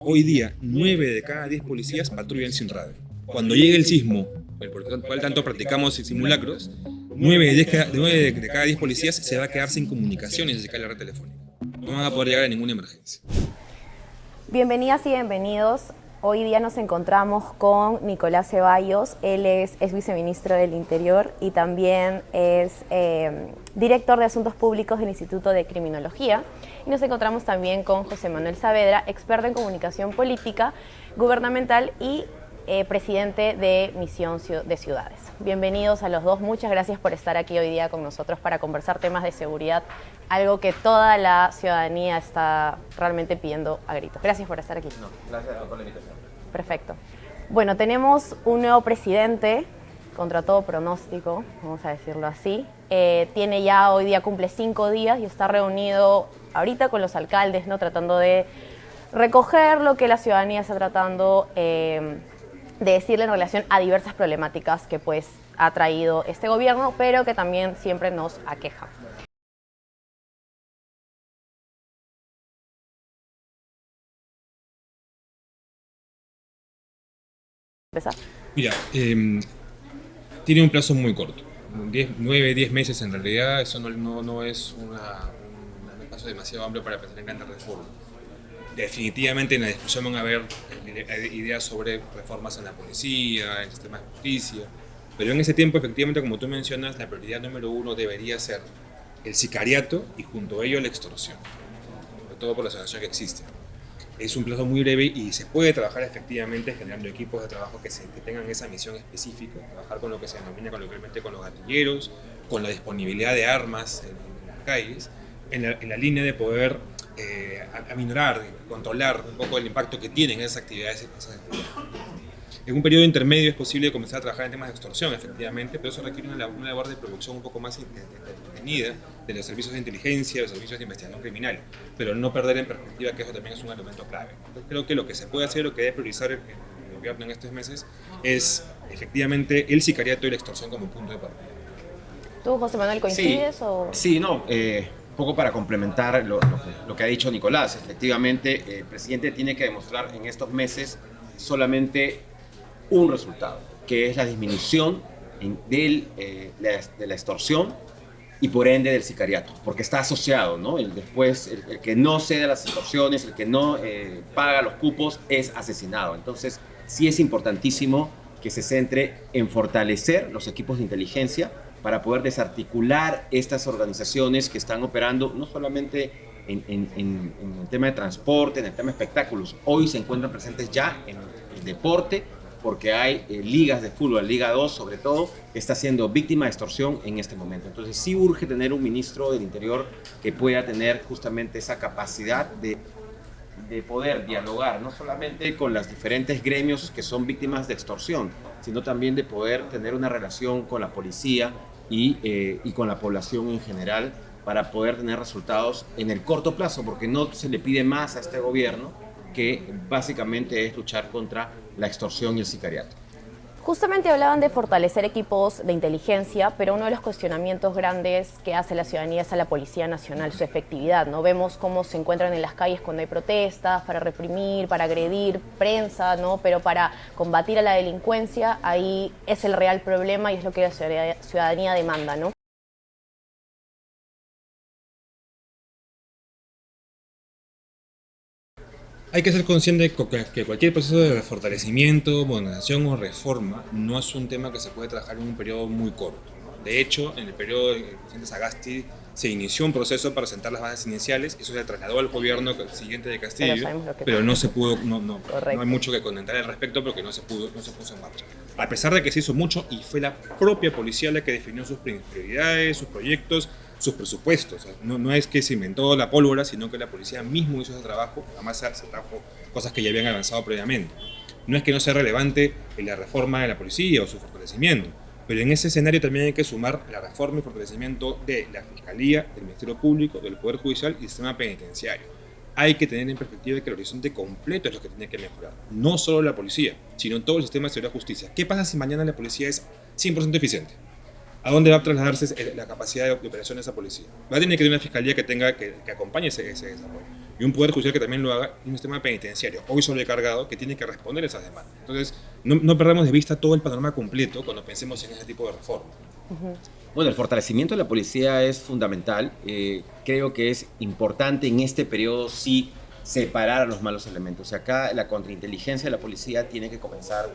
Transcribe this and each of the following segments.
Hoy día, 9 de cada 10 policías patrullan sin radio. Cuando llegue el sismo, por el cual tanto practicamos simulacros, 9 de cada 10 policías se va a quedar sin comunicaciones si se cae la red telefónica. No van a poder llegar a ninguna emergencia. Bienvenidas y bienvenidos. Hoy día nos encontramos con Nicolás Ceballos. Él es viceministro del Interior y también es director de Asuntos Públicos del Instituto de Criminología. Y nos encontramos también con José Manuel Saavedra, experto en comunicación política, gubernamental y presidente de Misión de Ciudades. Bienvenidos a los dos. Muchas gracias por estar aquí hoy día con nosotros para conversar temas de seguridad, algo que toda la ciudadanía está realmente pidiendo a gritos. Gracias por estar aquí. No, gracias por la invitación. Perfecto. Bueno, tenemos un nuevo presidente, contra todo pronóstico, vamos a decirlo así. Tiene ya, hoy día cumple 5 días y está reunido ahorita con los alcaldes, ¿no? Tratando de recoger lo que la ciudadanía está tratando de decirle en relación a diversas problemáticas que pues ha traído este gobierno, pero que también siempre nos aqueja. ¿Empezar? Mira, tiene un plazo muy corto. 9, 10 meses en realidad, eso no es un plazo demasiado amplio para pensar en grandes reformas. Definitivamente en la discusión van a haber ideas sobre reformas en la policía, en el sistema de justicia, pero en ese tiempo, efectivamente, como tú mencionas, la prioridad número 1 debería ser el sicariato y junto a ello la extorsión, sobre todo por la situación que existe. Es un plazo muy breve y se puede trabajar efectivamente generando equipos de trabajo que tengan esa misión específica, trabajar con lo que se denomina coloquialmente con los gatilleros, con la disponibilidad de armas en las calles, en la línea de poder aminorar, controlar un poco el impacto que tienen esas actividades. En un periodo intermedio es posible comenzar a trabajar en temas de extorsión, efectivamente, pero eso requiere una labor de producción un poco más detenida de los servicios de inteligencia, los servicios de investigación criminal, pero no perder en perspectiva que eso también es un elemento clave. Entonces, creo que lo que se puede hacer, lo que debe priorizar el gobierno en estos meses, es efectivamente el sicariato y la extorsión como punto de partida. ¿Tú, José Manuel, coincides? Sí, no. Un poco para complementar lo que ha dicho Nicolás. Efectivamente, el presidente tiene que demostrar en estos meses solamente un resultado, que es la disminución de la extorsión y por ende del sicariato, porque está asociado, ¿no? El que no cede a las extorsiones, el que no paga los cupos es asesinado. Entonces, sí es importantísimo que se centre en fortalecer los equipos de inteligencia para poder desarticular estas organizaciones que están operando no solamente en el tema de transporte, en el tema de espectáculos. Hoy se encuentran presentes ya en el deporte, porque hay ligas de fútbol, Liga 2 sobre todo, que está siendo víctima de extorsión en este momento. Entonces sí urge tener un ministro del Interior que pueda tener justamente esa capacidad de poder dialogar, no solamente con los diferentes gremios que son víctimas de extorsión, sino también de poder tener una relación con la policía y con la población en general para poder tener resultados en el corto plazo, porque no se le pide más a este gobierno que básicamente es luchar contra la extorsión y el sicariato. Justamente hablaban de fortalecer equipos de inteligencia, pero uno de los cuestionamientos grandes que hace la ciudadanía es a la Policía Nacional, su efectividad, ¿no? Vemos cómo se encuentran en las calles cuando hay protestas, para reprimir, para agredir prensa, ¿no? Pero para combatir a la delincuencia, ahí es el real problema y es lo que la ciudadanía demanda, ¿no? Hay que ser consciente de que cualquier proceso de fortalecimiento, modernización o reforma no es un tema que se puede trabajar en un periodo muy corto. De hecho, en el periodo del presidente Sagasti se inició un proceso para sentar las bases iniciales, eso se trasladó al gobierno siguiente de Castillo, pero no se pudo, no hay mucho que comentar al respecto porque no se puso en marcha. A pesar de que se hizo mucho y fue la propia policía la que definió sus prioridades, sus proyectos, sus presupuestos. No es que se inventó la pólvora, sino que la policía mismo hizo ese trabajo, además se trajo cosas que ya habían avanzado previamente. No es que no sea relevante la reforma de la policía o su fortalecimiento, pero en ese escenario también hay que sumar la reforma y fortalecimiento de la Fiscalía, del Ministerio Público, del Poder Judicial y del sistema penitenciario. Hay que tener en perspectiva que el horizonte completo es lo que tiene que mejorar. No solo la policía, sino todo el sistema de seguridad y justicia. ¿Qué pasa si mañana la policía es 100% eficiente? ¿A dónde va a trasladarse la capacidad de operación de esa policía? Va a tener que tener una fiscalía que acompañe ese desarrollo. y un poder judicial que también lo haga, y un sistema penitenciario hoy sobrecargado que tiene que responder a esas demandas. Entonces, no perdamos de vista todo el panorama completo cuando pensemos en ese tipo de reforma. Bueno, el fortalecimiento de la policía es fundamental. Creo que es importante en este periodo sí separar a los malos elementos. Acá la contrainteligencia de la policía tiene que comenzar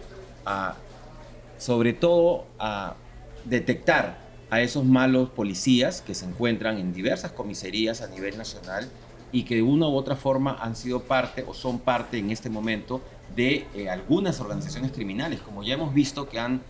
sobre todo a detectar a esos malos policías que se encuentran en diversas comisarías a nivel nacional y que de una u otra forma han sido parte o son parte en este momento de algunas organizaciones criminales, como ya hemos visto que han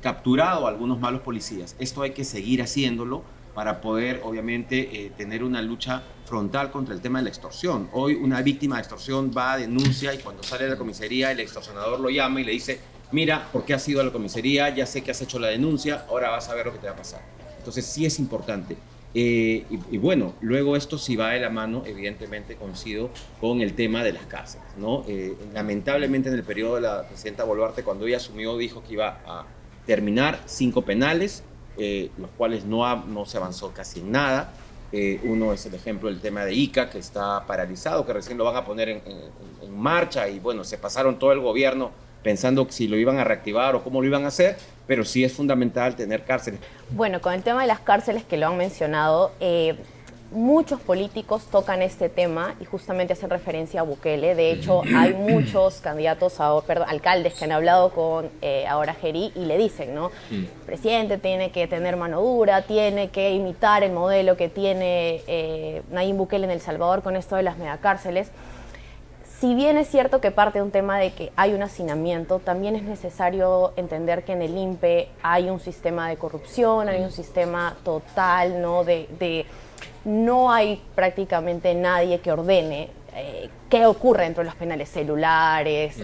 capturado a algunos malos policías. Esto hay que seguir haciéndolo para poder, obviamente, tener una lucha frontal contra el tema de la extorsión. Hoy una víctima de extorsión va a denuncia y cuando sale de la comisaría el extorsionador lo llama y le dice: mira, ¿por qué has ido a la comisaría? Ya sé que has hecho la denuncia, ahora vas a ver lo que te va a pasar. Entonces sí es importante. Y bueno, luego esto sí va de la mano, evidentemente coincido con el tema de las cárceles, ¿no? Lamentablemente en el periodo de la presidenta Boluarte, cuando ella asumió, dijo que iba a terminar 5 penales, los cuales no se avanzó casi en nada. Uno es el ejemplo del tema de Ica, que está paralizado, que recién lo van a poner en marcha y bueno, se pasaron todo el gobierno pensando si lo iban a reactivar o cómo lo iban a hacer, pero sí es fundamental tener cárceles. Bueno, con el tema de las cárceles que lo han mencionado, muchos políticos tocan este tema y justamente hacen referencia a Bukele. De hecho, hay muchos candidatos, alcaldes que han hablado con ahora Gerí y le dicen, ¿no? El presidente tiene que tener mano dura, tiene que imitar el modelo que tiene Nayib Bukele en El Salvador con esto de las megacárceles. Si bien es cierto que parte de un tema de que hay un hacinamiento, también es necesario entender que en el INPE hay un sistema de corrupción, hay un sistema total, ¿no? No hay prácticamente nadie que ordene qué ocurre dentro de los penales, celulares,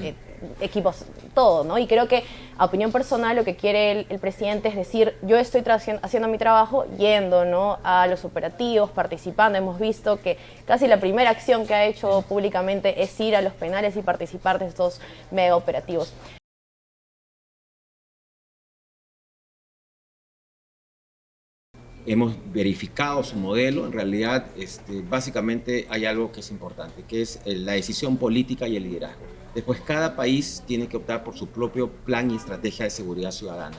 equipos, todo, ¿no? Y creo que, a opinión personal, lo que quiere el presidente es decir, yo estoy haciendo mi trabajo yendo, ¿no?, a los operativos, participando. Hemos visto que casi la primera acción que ha hecho públicamente es ir a los penales y participar de estos mega operativos. Hemos verificado su modelo. En realidad, básicamente hay algo que es importante, que es la decisión política y el liderazgo. Después, cada país tiene que optar por su propio plan y estrategia de seguridad ciudadana.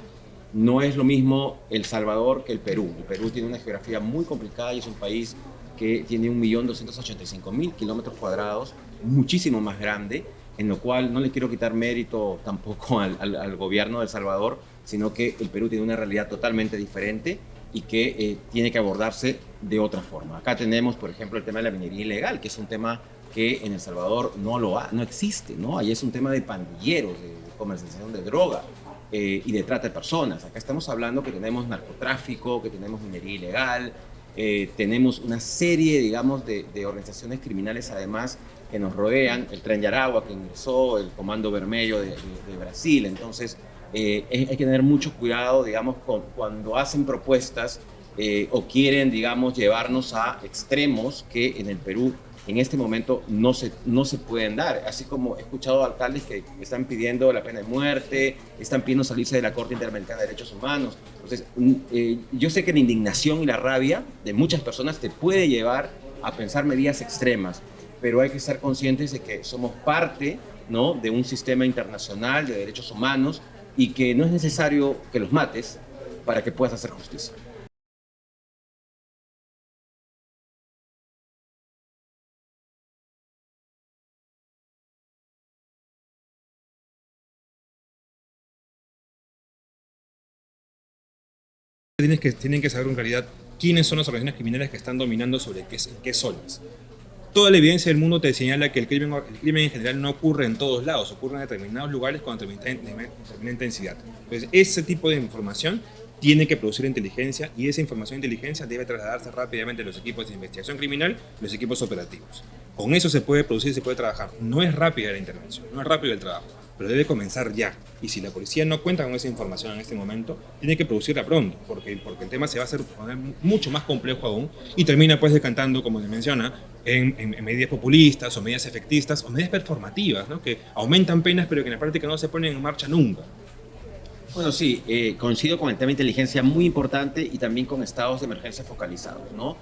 No es lo mismo El Salvador que el Perú. El Perú tiene una geografía muy complicada y es un país que tiene 1.285.000 kilómetros cuadrados, muchísimo más grande, en lo cual no le quiero quitar mérito tampoco al gobierno de El Salvador, sino que el Perú tiene una realidad totalmente diferente y que tiene que abordarse de otra forma. Acá tenemos, por ejemplo, el tema de la minería ilegal, que es un tema que en El Salvador no existe, ¿no? Ahí es un tema de pandilleros, de comercialización de droga y de trata de personas. Acá estamos hablando que tenemos narcotráfico, que tenemos minería ilegal, tenemos una serie, digamos, de organizaciones criminales además que nos rodean, el Tren Yaragua que ingresó, el Comando Vermelho de Brasil. Entonces, hay que tener mucho cuidado, digamos, cuando hacen propuestas o quieren, digamos, llevarnos a extremos que en el Perú en este momento no se pueden dar. Así como he escuchado alcaldes que están pidiendo la pena de muerte, están pidiendo salirse de la Corte Interamericana de Derechos Humanos. Entonces, yo sé que la indignación y la rabia de muchas personas te puede llevar a pensar medidas extremas, pero hay que estar conscientes de que somos parte, ¿no?, de un sistema internacional de derechos humanos y que no es necesario que los mates para que puedas hacer justicia. Tienen que saber en realidad quiénes son las organizaciones criminales que están dominando sobre qué zonas. Toda la evidencia del mundo te señala que el crimen en general no ocurre en todos lados, ocurre en determinados lugares con determinada intensidad. Entonces, ese tipo de información tiene que producir inteligencia y esa información de inteligencia debe trasladarse rápidamente a los equipos de investigación criminal, los equipos operativos. Con eso se puede producir, se puede trabajar. No es rápida la intervención, no es rápido el trabajo, pero debe comenzar ya. Y si la policía no cuenta con esa información en este momento, tiene que producirla pronto, porque el tema se va a hacer mucho más complejo aún y termina pues decantando, como se menciona, en medidas populistas o medidas efectistas o medidas performativas, ¿no?, que aumentan penas pero que en la práctica no se ponen en marcha nunca. Bueno, sí, coincido con el tema de inteligencia, muy importante, y también con estados de emergencia focalizados, ¿no?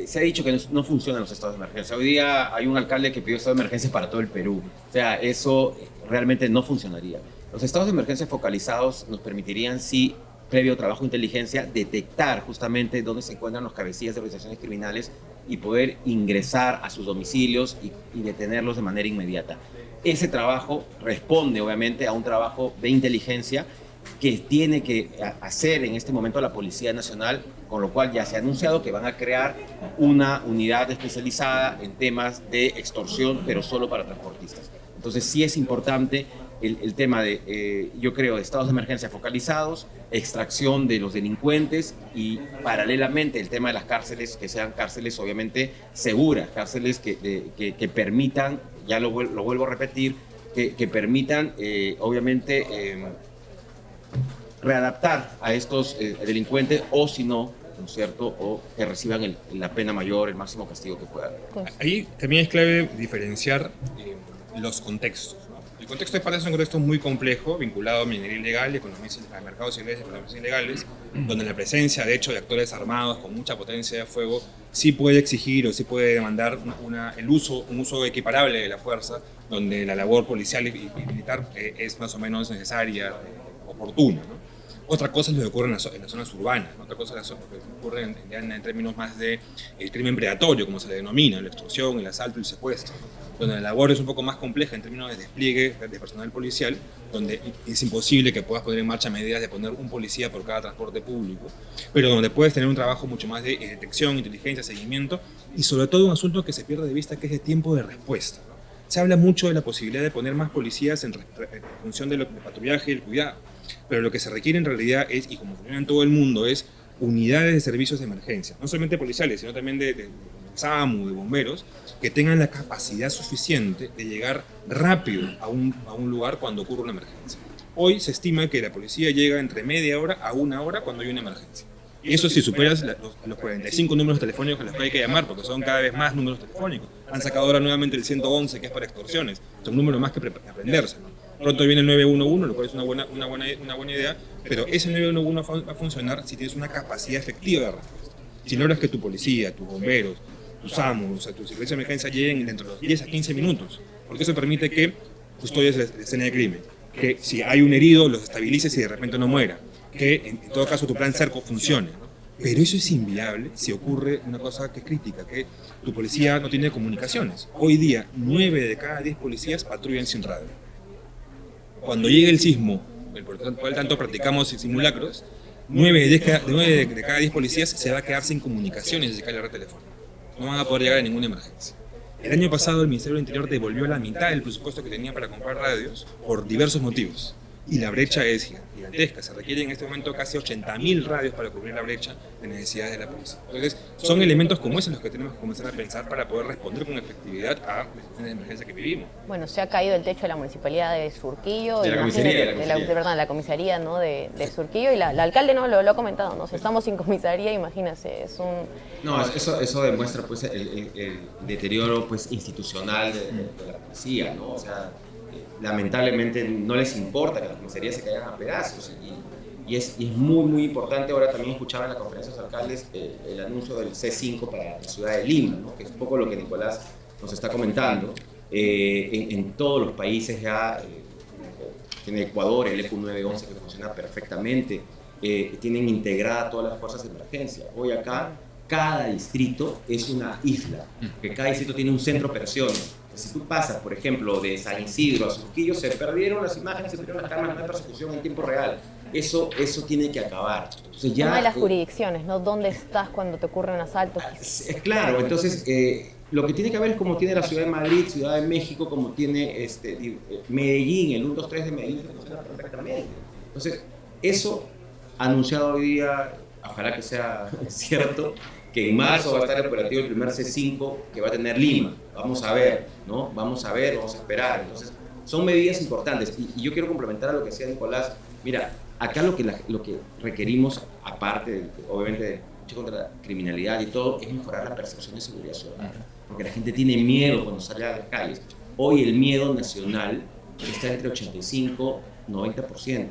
se ha dicho que no funcionan los estados de emergencia. Hoy día hay un alcalde que pidió estado de emergencia para todo el Perú. O sea, eso realmente no funcionaría. Los estados de emergencia focalizados nos permitirían, sí, previo trabajo de inteligencia, detectar justamente dónde se encuentran los cabecillas de organizaciones criminales y poder ingresar a sus domicilios y detenerlos de manera inmediata. Ese trabajo responde, obviamente, a un trabajo de inteligencia que tiene que hacer en este momento la Policía Nacional, con lo cual ya se ha anunciado que van a crear una unidad especializada en temas de extorsión, pero solo para transportistas. Entonces sí es importante el tema de, yo creo, estados de emergencia focalizados, extracción de los delincuentes y paralelamente el tema de las cárceles, que sean cárceles obviamente seguras, cárceles que permitan, ya lo vuelvo a repetir, que permitan obviamente readaptar a estos delincuentes o si no, ¿no es cierto?, o que reciban la pena mayor, el máximo castigo que puedan. Ahí también es clave diferenciar los contextos, ¿no? El contexto de Pata es un contexto muy complejo, vinculado a minería ilegal, a mercados ilegales y economías ilegales, donde la presencia, de hecho, de actores armados con mucha potencia de fuego sí puede exigir o sí puede demandar un uso equiparable de la fuerza, donde la labor policial y militar es más o menos necesaria, oportuna, ¿no? Otra cosa es lo que ocurre en las zonas urbanas, ¿no? Otra cosa es lo que ocurre en términos más de el crimen predatorio, como se le denomina, la extorsión, el asalto y el secuestro, ¿no? Donde la labor es un poco más compleja en términos de despliegue de personal policial, donde es imposible que puedas poner en marcha medidas de poner un policía por cada transporte público, pero donde puedes tener un trabajo mucho más de detección, inteligencia, seguimiento y sobre todo un asunto que se pierde de vista, que es el tiempo de respuesta, ¿no? Se habla mucho de la posibilidad de poner más policías en función del patrullaje y el cuidado, pero lo que se requiere en realidad es, y como funciona en todo el mundo, es unidades de servicios de emergencia, no solamente policiales, sino también de SAMU, de bomberos, que tengan la capacidad suficiente de llegar rápido a un lugar cuando ocurre una emergencia. Hoy se estima que la policía llega entre media hora a una hora cuando hay una emergencia. Y eso si superas los 45 números telefónicos a los que hay que llamar, porque son cada vez más números telefónicos. Han sacado ahora nuevamente el 111, que es para extorsiones. Es un número más que aprenderse, ¿no? Pronto viene el 911, lo cual es una buena idea, pero ese 911 va a funcionar si tienes una capacidad efectiva de respuesta. Si logras que tu policía, tus bomberos, tus SAMU, o sea, tus servicios de emergencia lleguen dentro de los 10 a 15 minutos, porque eso permite que custodies la escena de crimen, que si hay un herido los estabilices y de repente no muera, que en todo caso tu plan cerco funcione, ¿no? Pero eso es inviable si ocurre una cosa que es crítica, que tu policía no tiene comunicaciones. Hoy día, 9 de cada 10 policías patrullan sin radio. Cuando llegue el sismo, por el tanto practicamos simulacros, 9 de cada 10 policías se va a quedar sin comunicaciones si se cae la red telefónica. No van a poder llegar a ninguna emergencia. El año pasado el Ministerio del Interior devolvió la mitad del presupuesto que tenía para comprar radios por diversos motivos. Y la brecha es gigantesca. Se requieren en este momento casi 80.000 radios para cubrir la brecha de necesidades de la policía. Entonces, son elementos como esos los que tenemos que comenzar a pensar para poder responder con efectividad a las situaciones de emergencia que vivimos. Bueno, se ha caído el techo de la municipalidad de Surquillo. De la comisaría, ¿no? de Surquillo. Y la alcalde no lo ha comentado, ¿no? Si estamos sin comisaría, imagínense, es un... No, eso demuestra pues el deterioro pues institucional de la policía, ¿no? O sea, lamentablemente no les importa que las comisarías se caigan a pedazos y es muy importante. Ahora también escuchaba en la conferencia de los alcaldes el anuncio del C5 para la ciudad de Lima, ¿no? Que es un poco lo que Nicolás nos está comentando. En todos los países ya, en Ecuador el ECU 911 que funciona perfectamente, tienen integrada todas las fuerzas de emergencia. Hoy acá cada distrito es una isla, que cada distrito tiene un centro de operaciones. Si tú pasas, por ejemplo, de San Isidro a Surquillo, se perdieron las imágenes, se perdieron las cámaras de persecución en tiempo real. Eso tiene que acabar. Entonces ya, una de las jurisdicciones, ¿no? ¿Dónde estás cuando te ocurre un asalto? Claro, entonces lo que tiene que ver es como tiene la Ciudad de Madrid, Ciudad de México, como tiene Medellín, el 123 de Medellín, que funciona perfectamente. Entonces, eso anunciado hoy día, ojalá que sea cierto, que en marzo va a estar operativo el primer C5 que va a tener Lima. Vamos a ver, ¿no? Vamos a esperar. Entonces, son medidas importantes. Y yo quiero complementar a lo que decía Nicolás. Mira, acá lo que requerimos, aparte, obviamente, de lucha contra la criminalidad y todo, es mejorar la percepción de seguridad ciudadana. Porque la gente tiene miedo cuando sale a las calles. Hoy el miedo nacional está entre 85 y 90%.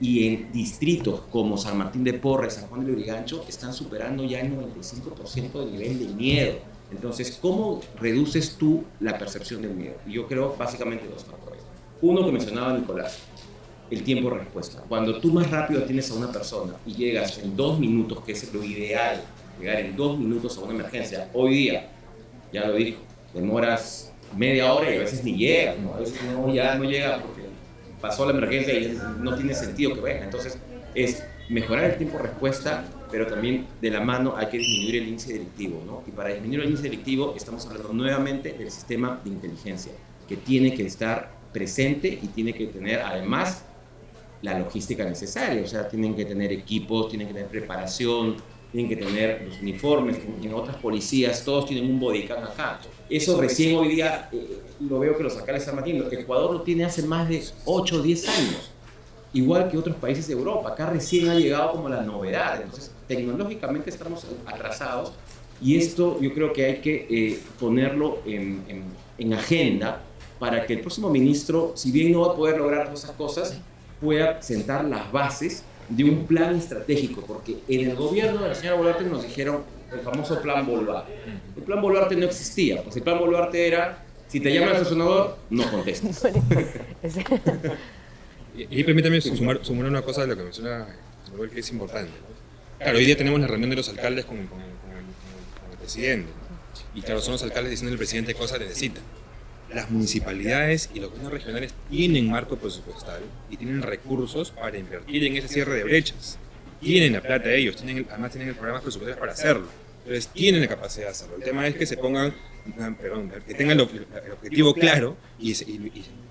y en distritos como San Martín de Porres, San Juan de Lurigancho, están superando ya el 95% del nivel de miedo. Entonces, ¿cómo reduces tú la percepción del miedo? Y yo creo básicamente dos factores. Uno que mencionaba Nicolás, el tiempo de respuesta. Cuando tú más rápido tienes a una persona y llegas en 2 minutos, que es lo ideal, llegar en 2 minutos a una emergencia, hoy día, ya lo dijo, demoras media hora y a veces ni llega, ¿no? A veces ya no llega porque pasó la emergencia y no tiene sentido que venga. Entonces, es mejorar el tiempo de respuesta, pero también de la mano hay que disminuir el índice delictivo, ¿no? Y para disminuir el índice delictivo estamos hablando nuevamente del sistema de inteligencia, que tiene que estar presente y tiene que tener además la logística necesaria, o sea, tienen que tener equipos, tienen que tener preparación, tienen que tener los uniformes, en otras policías, todos tienen un bodycam acá. Eso recién hoy día lo veo que los alcaldes están metiendo. Ecuador lo tiene hace más de 8 o 10 años, igual que otros países de Europa. Acá recién ha llegado como la novedad, entonces tecnológicamente estamos atrasados y esto yo creo que hay que ponerlo en agenda para que el próximo ministro, si bien no va a poder lograr todas esas cosas, pueda sentar las bases de un plan estratégico, porque en el gobierno de la señora Boluarte nos dijeron el famoso plan Boluarte. El plan Boluarte no existía, pues el plan Boluarte era, si te llama el estacionador, no contestes. Y permítame sumar una cosa de lo que menciona Manuel, que es importante, ¿no? Claro, hoy día tenemos la reunión de los alcaldes con el presidente, ¿no? Y claro, son los alcaldes diciendo al presidente qué cosas necesitan. Las municipalidades y los gobiernos regionales tienen marco presupuestal y tienen recursos para invertir en ese cierre de brechas. Tienen la plata ellos, además tienen el programa presupuestarios para hacerlo. Entonces tienen la capacidad de hacerlo. El tema es que se pongan, que tengan el objetivo claro y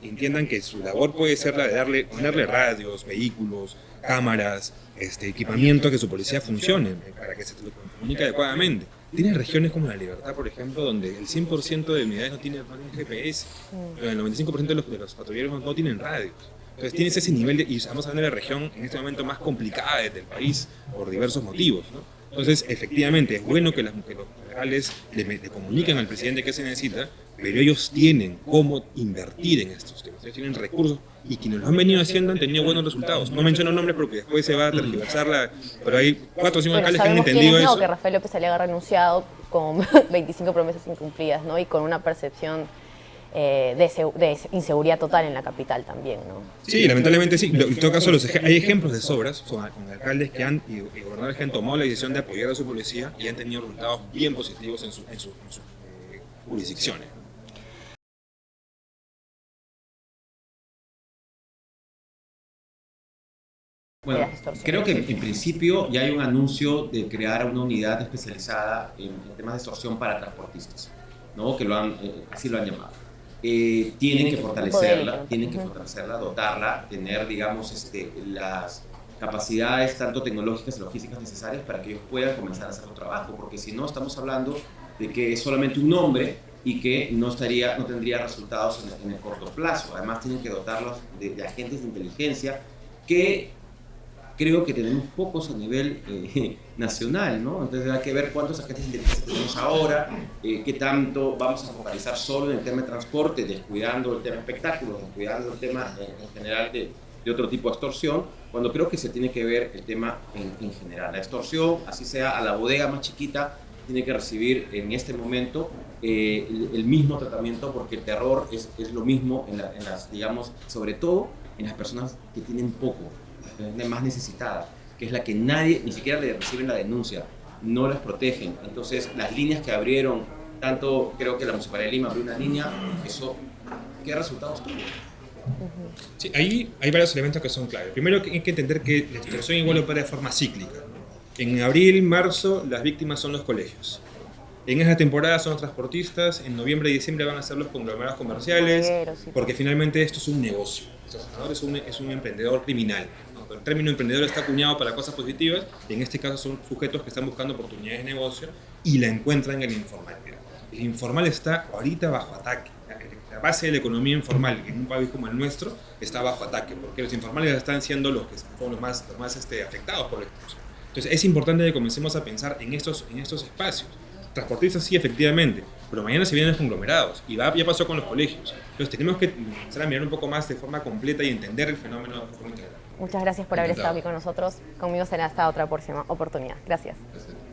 entiendan que su labor puede ser la de ponerle radios, vehículos, cámaras, equipamiento a que su policía funcione, para que se comunique adecuadamente. Tienes regiones como La Libertad, por ejemplo, donde el 100% de unidades no tienen GPS, pero el 95% de los patrulleros no tienen radios. Entonces tienes ese nivel y estamos hablando de la región en este momento más complicada del país por diversos motivos, ¿no? Entonces, efectivamente, es bueno que los locales le comuniquen al presidente qué se necesita, pero ellos tienen cómo invertir en estos temas. Ellos tienen recursos y quienes lo han venido haciendo han tenido buenos resultados. No menciono nombres porque después se va a tergiversar pero hay 4 o 5 alcaldes que han entendido eso. Que Rafael López Aliaga ha renunciado con 25 promesas incumplidas, ¿no? Y con una percepción de inseguridad total en la capital también, ¿no? Sí, lamentablemente sí. En todo caso, hay ejemplos de sobras con alcaldes y gobernadores que han tomado la decisión de apoyar a su policía y han tenido resultados bien positivos en sus jurisdicciones. Bueno, creo que en principio ya hay un anuncio de crear una unidad especializada en temas de extorsión para transportistas, ¿no? Que así lo han llamado. Tienen que fortalecerla, dotarla, tener, digamos, las capacidades tanto tecnológicas y logísticas necesarias para que ellos puedan comenzar a hacer su trabajo, porque si no estamos hablando de que es solamente un nombre y que no tendría resultados en el corto plazo. Además tienen que dotarlos de agentes de inteligencia que creo que tenemos pocos a nivel nacional, ¿no? Entonces hay que ver cuántos agentes de inteligencia tenemos ahora, qué tanto vamos a focalizar solo en el tema de transporte, descuidando el tema de espectáculos, descuidando el tema en general de otro tipo de extorsión, cuando creo que se tiene que ver el tema en general. La extorsión, así sea a la bodega más chiquita, tiene que recibir en este momento el mismo tratamiento, porque el terror es lo mismo en las, digamos, sobre todo en las personas que tienen poco, la más necesitada, que es la que nadie, ni siquiera le reciben la denuncia, no las protegen. Entonces, las líneas que abrieron, tanto creo que la Municipalidad de Lima abrió una línea, eso, ¿qué resultados tuvo? Sí, ahí hay varios elementos que son claves. Primero, hay que entender que la extorsión igual opera de forma cíclica. En abril, marzo, las víctimas son los colegios. En esa temporada son los transportistas, en noviembre y diciembre van a ser los conglomerados comerciales, porque finalmente esto es un negocio. El extorsionador es un emprendedor criminal. El término emprendedor está acuñado para cosas positivas, y en este caso son sujetos que están buscando oportunidades de negocio y la encuentran en el informal. El informal está ahorita bajo ataque. La base de la economía informal en un país como el nuestro está bajo ataque, porque los informales están siendo los que son los más afectados por la extorsión. Entonces es importante que comencemos a pensar en estos espacios. Transportistas sí, efectivamente, pero mañana se vienen los conglomerados y ya pasó con los colegios. Entonces tenemos que empezar a mirar un poco más de forma completa y entender el fenómeno de forma integral. Muchas gracias por haber estado aquí con nosotros. Conmigo será hasta otra próxima oportunidad. Gracias. Gracias.